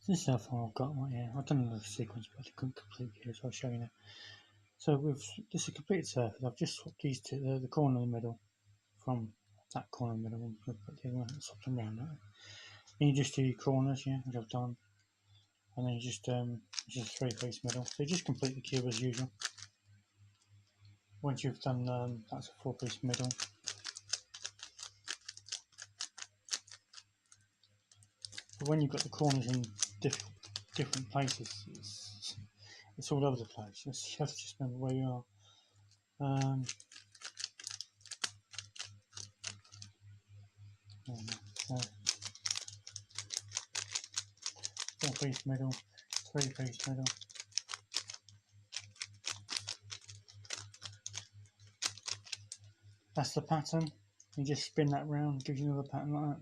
This is how far I've got right here. I've done another sequence, but I couldn't complete here, so I'll show you now. So with this is a completed surface, I've just swapped these two, the corner in the middle from that corner in the middle. We'll put the other one, swap them around. Right? Then you just do your corners, yeah, which I've done, and then you just a three-piece middle. So you just complete the cube as usual. Once you've done that's a four-piece middle. But when you've got the corners in different places, it's all over the place. You have to just remember where you are. So four-piece middle, three-piece middle. That's the pattern. You just spin that round, gives you another pattern like that.